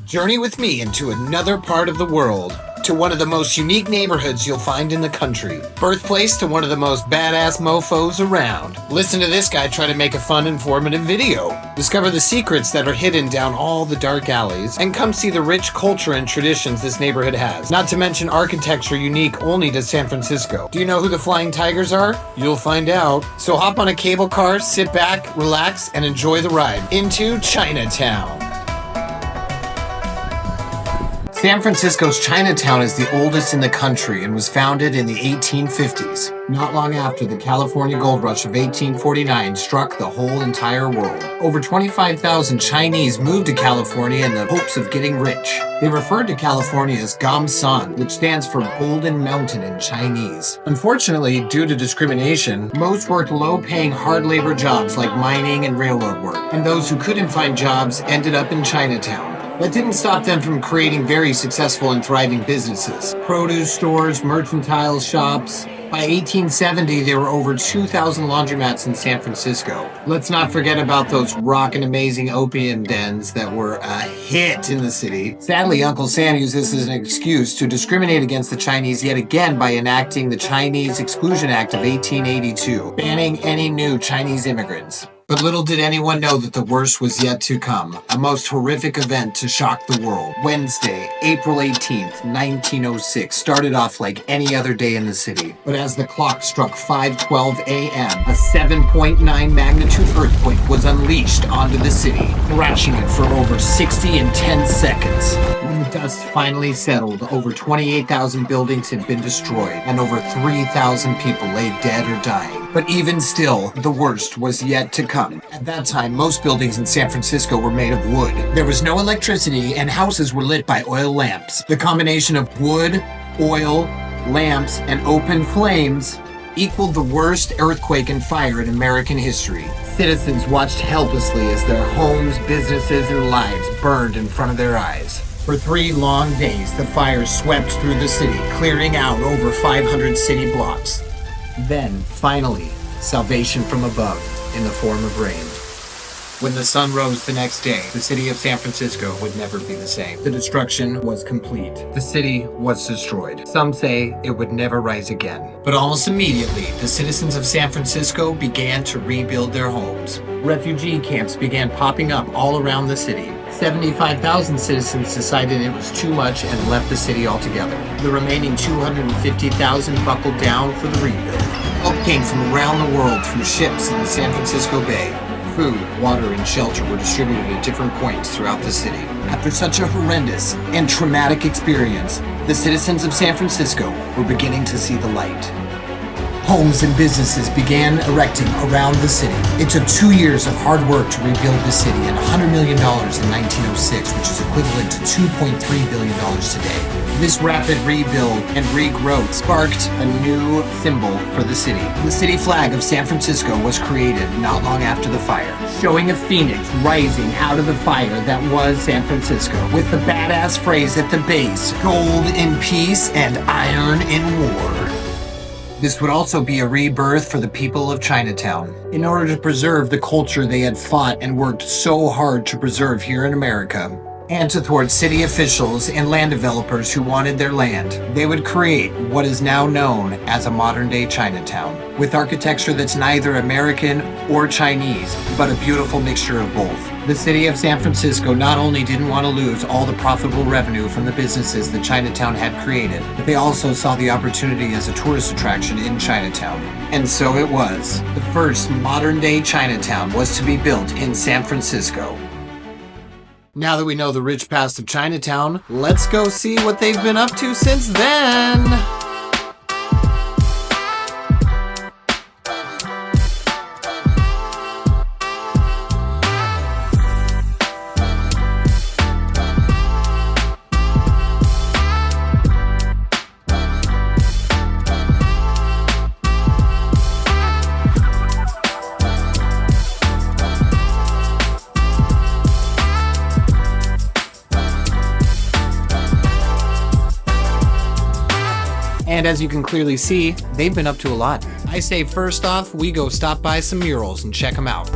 Journey with me into another part of the world, to one of the most unique neighborhoods you'll find in the country. Birthplace to one of the most badass mofos around. Listen to this guy try to make a fun, informative video. Discover the secrets that are hidden down all the dark alleys, and come see the rich culture and traditions this neighborhood has. Not to mention architecture unique only to San Francisco. Do you know who the Flying Tigers are? You'll find out. So hop on a cable car, sit back, relax, and enjoy the ride into Chinatown. San Francisco's Chinatown is the oldest in the country and was founded in the 1850s, not long after the California Gold Rush of 1849 struck the whole entire world. Over 25,000 Chinese moved to California in the hopes of getting rich. They referred to California as Gamsan, which stands for Golden Mountain in Chinese. Unfortunately, due to discrimination, most worked low-paying hard labor jobs like mining and railroad work, and those who couldn't find jobs ended up in Chinatown. That didn't stop them from creating very successful and thriving businesses. Produce stores, mercantile shops. By 1870, there were over 2,000 laundromats in San Francisco. Let's not forget about those rockin' amazing opium dens that were a hit in the city. Sadly, Uncle Sam used this as an excuse to discriminate against the Chinese yet again by enacting the Chinese Exclusion Act of 1882, banning any new Chinese immigrants. But little did anyone know that the worst was yet to come. A most horrific event to shock the world. Wednesday, April 18th, 1906 started off like any other day in the city. But as the clock struck 5:12 a.m., a 7.9 magnitude earthquake was unleashed onto the city, thrashing it for over 60 and 10 seconds. When the dust finally settled, over 28,000 buildings had been destroyed, and over 3,000 people lay dead or dying. But even still, the worst was yet to come. At that time, most buildings in San Francisco were made of wood. There was no electricity, and houses were lit by oil lamps. The combination of wood, oil, lamps, and open flames equaled the worst earthquake and fire in American history. Citizens watched helplessly as their homes, businesses, and lives burned in front of their eyes. For 3 long days, the fire swept through the city, clearing out over 500 city blocks. Then, finally, salvation from above in the form of rain. When the sun rose the next day, the city of San Francisco would never be the same. The destruction was complete. The city was destroyed. Some say it would never rise again. But almost immediately, the citizens of San Francisco began to rebuild their homes. Refugee camps began popping up all around the city. 75,000 citizens decided it was too much and left the city altogether. The remaining 250,000 buckled down for the rebuild. Help came from around the world through ships in the San Francisco Bay. Food, water, and shelter were distributed at different points throughout the city. After such a horrendous and traumatic experience, the citizens of San Francisco were beginning to see the light. Homes and businesses began erecting around the city. It took 2 years of hard work to rebuild the city and $100 million in 1906, which is equivalent to $2.3 billion today. This rapid rebuild and regrowth sparked a new symbol for the city. The city flag of San Francisco was created not long after the fire, showing a phoenix rising out of the fire that was San Francisco, with the badass phrase at the base, "Gold in peace and iron in war." This would also be a rebirth for the people of Chinatown, in order to preserve the culture they had fought and worked so hard to preserve here in America, and to thwart city officials and land developers who wanted their land. They would create what is now known as a modern-day Chinatown, with architecture that's neither American or Chinese, but a beautiful mixture of both. The city of San Francisco not only didn't want to lose all the profitable revenue from the businesses that Chinatown had created, but they also saw the opportunity as a tourist attraction in Chinatown. And so it was. The first modern-day Chinatown was to be built in San Francisco. Now that we know the rich past of Chinatown, let's go see what they've been up to since then. And as you can clearly see, they've been up to a lot. I say first off, we go stop by some murals and check them out.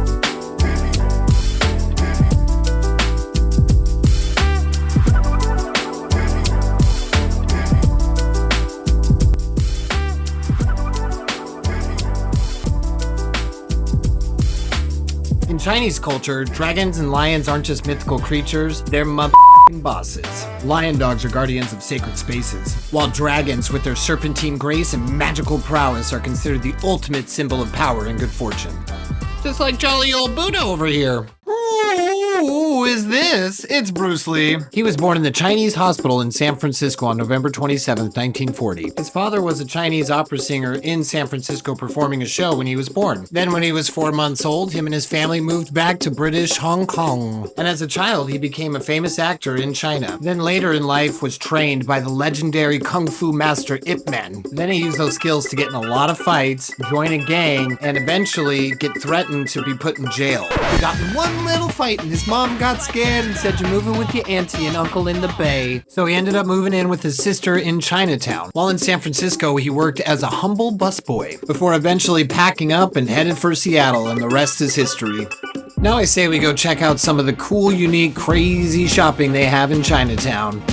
Chinese culture, dragons and lions aren't just mythical creatures, they're motherfucking bosses. Lion dogs are guardians of sacred spaces, while dragons, with their serpentine grace and magical prowess, are considered the ultimate symbol of power and good fortune. Just like jolly old Buddha over here. Who is this? It's Bruce Lee. He was born in the Chinese hospital in San Francisco on November 27, 1940. His father was a Chinese opera singer in San Francisco performing a show when he was born. Then when he was 4 months old, him and his family moved back to British Hong Kong. And as a child, he became a famous actor in China. Then later in life was trained by the legendary kung fu master Ip Man. Then he used those skills to get in a lot of fights, join a gang, and eventually get threatened to be put in jail. He got in one little fight and his mom got scared and said, "You're moving with your auntie and uncle in the Bay." So he ended up moving in with his sister in Chinatown. While in San Francisco, he worked as a humble busboy before eventually packing up and headed for Seattle, and the rest is history. Now I say we go check out some of the cool, unique, crazy shopping they have in Chinatown.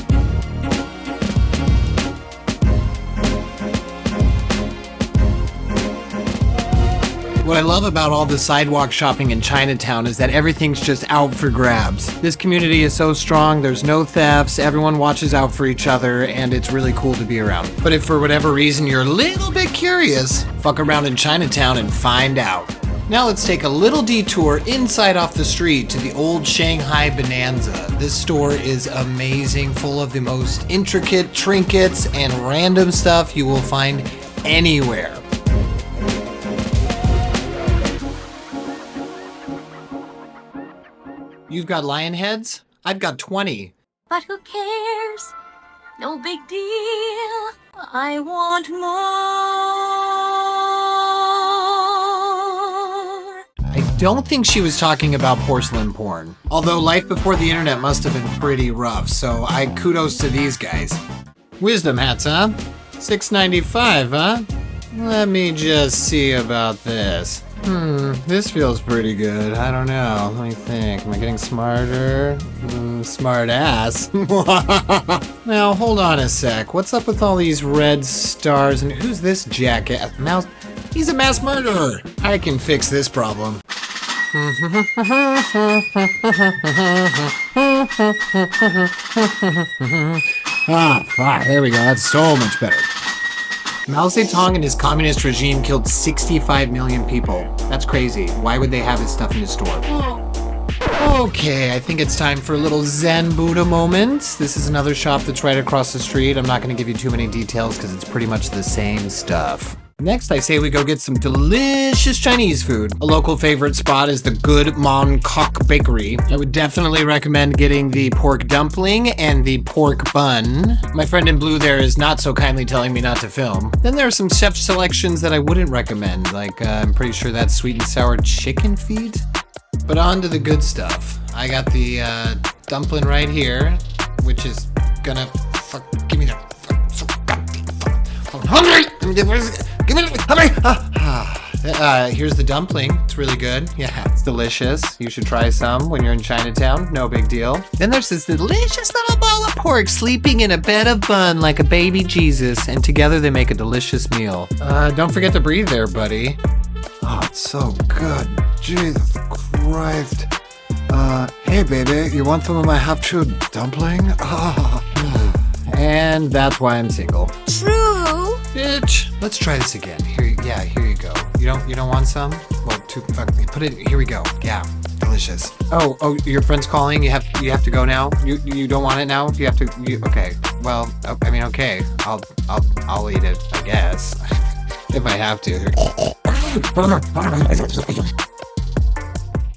What I love about all the sidewalk shopping in Chinatown is that everything's just out for grabs. This community is so strong, there's no thefts, everyone watches out for each other, and it's really cool to be around. But if for whatever reason you're a little bit curious, fuck around in Chinatown and find out. Now let's take a little detour inside off the street to the old Shanghai Bonanza. This store is amazing, full of the most intricate trinkets and random stuff you will find anywhere. You've got lion heads? I've got 20. But who cares? No big deal. I want more. I don't think she was talking about porcelain porn. Although life before the internet must have been pretty rough, so kudos to these guys. Wisdom hats, huh? $6.95, huh? Let me just see about this. This feels pretty good. I don't know. Let me think. Am I getting smarter? Smart ass. Now, hold on a sec. What's up with all these red stars? And who's this jackass? Mouse? He's a mass murderer. I can fix this problem. Fuck. There we go. That's so much better. Mao Zedong and his communist regime killed 65 million people. That's crazy. Why would they have his stuff in his store? Okay, I think it's time for a little Zen Buddha moment. This is another shop that's right across the street. I'm not going to give you too many details because it's pretty much the same stuff. Next, I say we go get some delicious Chinese food. A local favorite spot is the Good Mon Kok Bakery. I would definitely recommend getting the pork dumpling and the pork bun. My friend in blue there is not so kindly telling me not to film. Then there are some chef selections that I wouldn't recommend, like I'm pretty sure that's sweet and sour chicken feet. But on to the good stuff. I got the dumpling right here, which is gonna give me that. I'm hungry. Give me hungry. Here's the dumpling. It's really good. Yeah, it's delicious. You should try some when you're in Chinatown. No big deal. Then there's this delicious little ball of pork sleeping in a bed of bun like a baby Jesus, and together they make a delicious meal. Don't forget to breathe there, buddy. Oh, it's so good. Jesus Christ. Hey, baby, you want some of my half-chewed dumpling? Oh. And that's why I'm single. True. Bitch. Let's try this again. Here you go. You don't want some? Well, put it. Here we go. Yeah, delicious. Oh, your friend's calling. You have to go now. You don't want it now. You have to. Okay. Well, I mean, okay. I'll eat it, I guess, if I have to.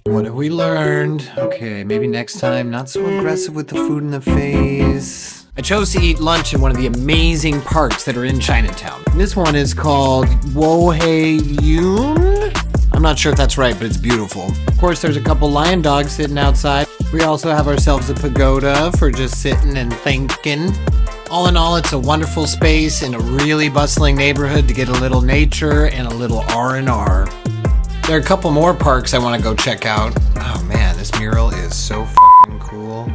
What have we learned? Okay, maybe next time, not so aggressive with the food in the face. I chose to eat lunch in one of the amazing parks that are in Chinatown. This one is called Wohei-yun. I'm not sure if that's right, but it's beautiful. Of course, there's a couple lion dogs sitting outside. We also have ourselves a pagoda for just sitting and thinking. All in all, it's a wonderful space in a really bustling neighborhood to get a little nature and a little R&R. There are a couple more parks I want to go check out. Oh man, this mural is so fucking cool.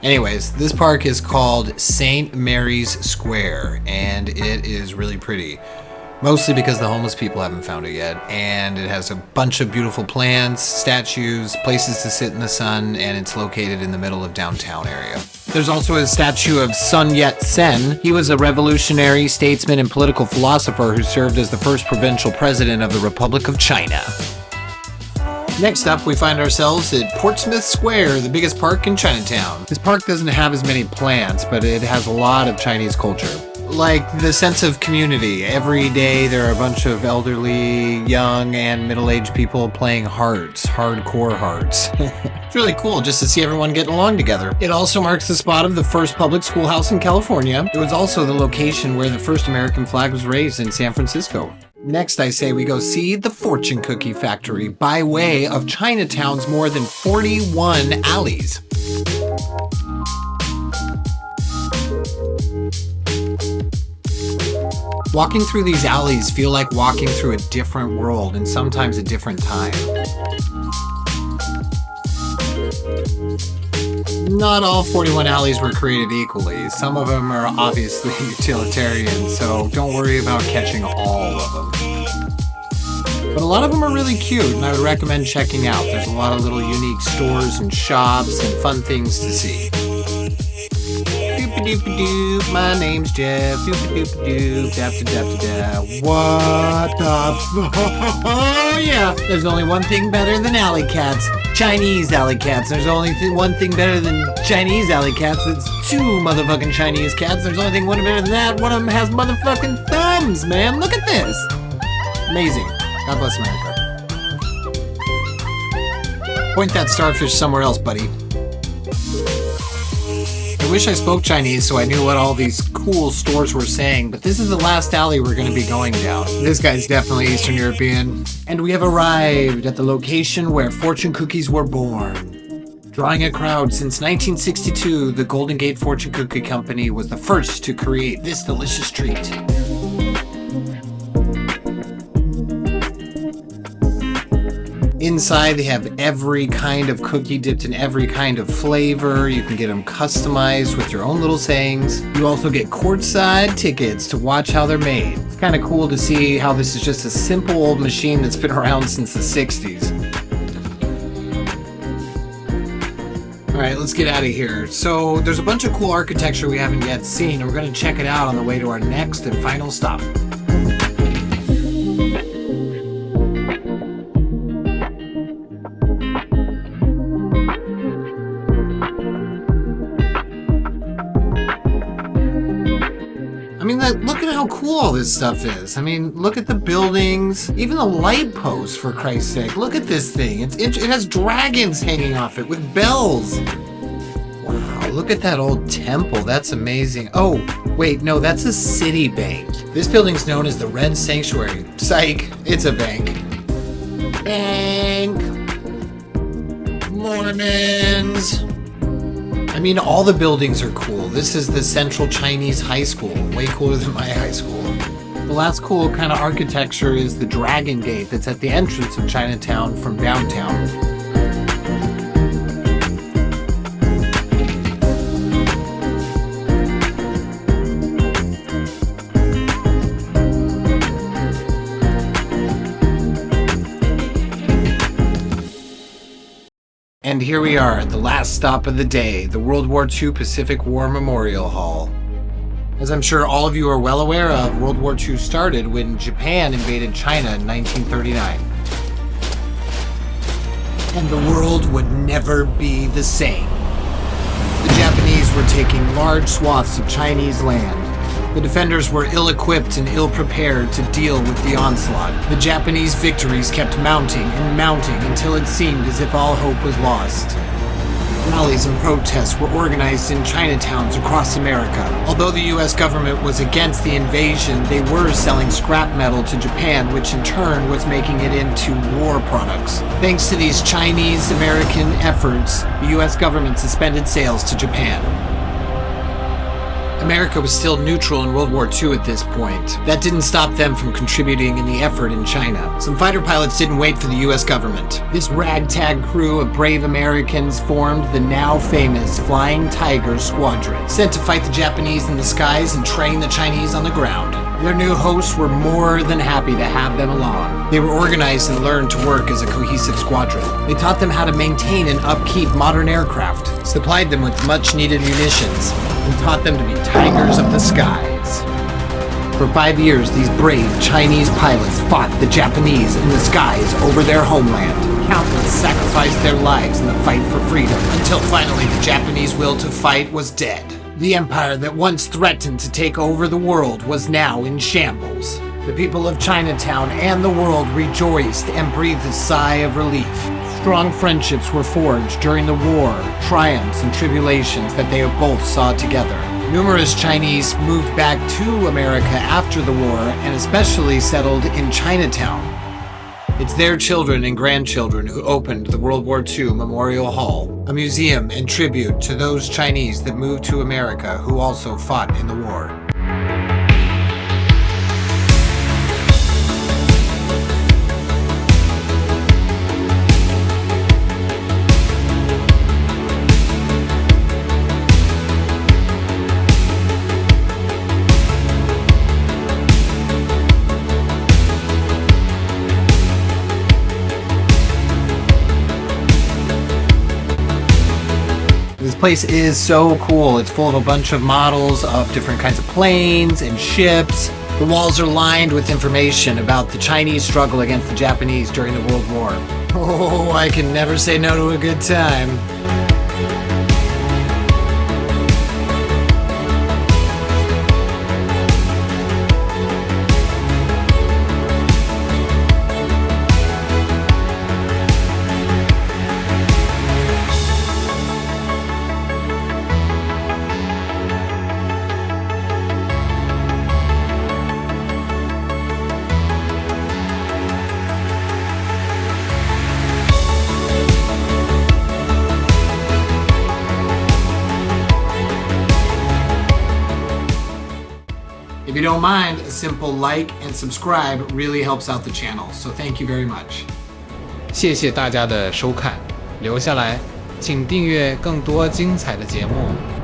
Anyways, this park is called St. Mary's Square, and it is really pretty. Mostly because the homeless people haven't found it yet, and it has a bunch of beautiful plants, statues, places to sit in the sun, and it's located in the middle of downtown area. There's also a statue of Sun Yat-sen. He was a revolutionary statesman and political philosopher who served as the first provincial president of the Republic of China. Next up, we find ourselves at Portsmouth Square, the biggest park in Chinatown. This park doesn't have as many plants, but it has a lot of Chinese culture. Like the sense of community. Every day there are a bunch of elderly, young, and middle-aged people playing hearts, hardcore hearts. It's really cool just to see everyone getting along together. It also marks the spot of the first public schoolhouse in California. It was also the location where the first American flag was raised in San Francisco. Next, I say we go see the Fortune Cookie Factory by way of Chinatown's more than 41 alleys. Walking through these alleys feel like walking through a different world and sometimes a different time. Not all 41 alleys were created equally. Some of them are obviously utilitarian, so don't worry about catching all of them. But a lot of them are really cute, and I would recommend checking out. There's a lot of little unique stores and shops and fun things to see. Doop-a-doop-a-doop, my name's Jeff. Doop-a-doop-a-doop, dap-da-dap-da-da. What the Oh yeah, there's only one thing better than alley cats. Chinese alley cats. There's only one thing better than Chinese alley cats. It's two motherfucking Chinese cats. There's only one better than that. One of them has motherfucking thumbs, man. Look at this. Amazing. God bless America. Point that starfish somewhere else, buddy. I wish I spoke Chinese so I knew what all these cool stores were saying, but this is the last alley we're going to be going down. This guy's definitely Eastern European. And we have arrived at the location where fortune cookies were born. Drawing a crowd since 1962, the Golden Gate Fortune Cookie Company was the first to create this delicious treat. Inside, they have every kind of cookie dipped in every kind of flavor. You can get them customized with your own little sayings. You also get courtside tickets to watch how they're made. It's kind of cool to see how this is just a simple old machine that's been around since the 60s. All right, let's get out of here. So there's a bunch of cool architecture we haven't yet seen, and we're going to check it out on the way to our next and final stop. Look at how cool all this stuff is. I mean, look at the buildings, even the light posts, for Christ's sake. Look at this thing. It has dragons hanging off it with bells. Wow, look at that old temple. That's amazing. Oh, wait, no, that's a city bank. This building's known as the Red Sanctuary. Psych, it's a bank. Bank. Mormons. I mean, all the buildings are cool. This is the Central Chinese High School, way cooler than my high school. The last cool kind of architecture is the Dragon Gate that's at the entrance of Chinatown from downtown. And here we are at the last stop of the day, the World War II Pacific War Memorial Hall. As I'm sure all of you are well aware of, World War II started when Japan invaded China in 1939. And the world would never be the same. The Japanese were taking large swaths of Chinese land. The defenders were ill-equipped and ill-prepared to deal with the onslaught. The Japanese victories kept mounting and mounting until it seemed as if all hope was lost. Rallies and protests were organized in Chinatowns across America. Although the US government was against the invasion, they were selling scrap metal to Japan, which in turn was making it into war products. Thanks to these Chinese-American efforts, the US government suspended sales to Japan. America was still neutral in World War II at this point. That didn't stop them from contributing in the effort in China. Some fighter pilots didn't wait for the US government. This ragtag crew of brave Americans formed the now famous Flying Tiger Squadron, sent to fight the Japanese in the skies and train the Chinese on the ground. Their new hosts were more than happy to have them along. They were organized and learned to work as a cohesive squadron. They taught them how to maintain and upkeep modern aircraft, supplied them with much-needed munitions, and taught them to be tigers of the skies. For 5 years, these brave Chinese pilots fought the Japanese in the skies over their homeland. Countless sacrificed their lives in the fight for freedom, until finally the Japanese will to fight was dead. The empire that once threatened to take over the world was now in shambles. The people of Chinatown and the world rejoiced and breathed a sigh of relief. Strong friendships were forged during the war, triumphs and tribulations that they both saw together. Numerous Chinese moved back to America after the war and especially settled in Chinatown. It's their children and grandchildren who opened the World War II Memorial Hall, a museum and tribute to those Chinese that moved to America who also fought in the war. This place is so cool. It's full of a bunch of models of different kinds of planes and ships. The walls are lined with information about the Chinese struggle against the Japanese during the World War. Oh, I can never say no to a good time. If you don't mind, a simple like and subscribe really helps out the channel, so thank you very much. 谢谢大家的收看，留下来请订阅更多精彩的节目。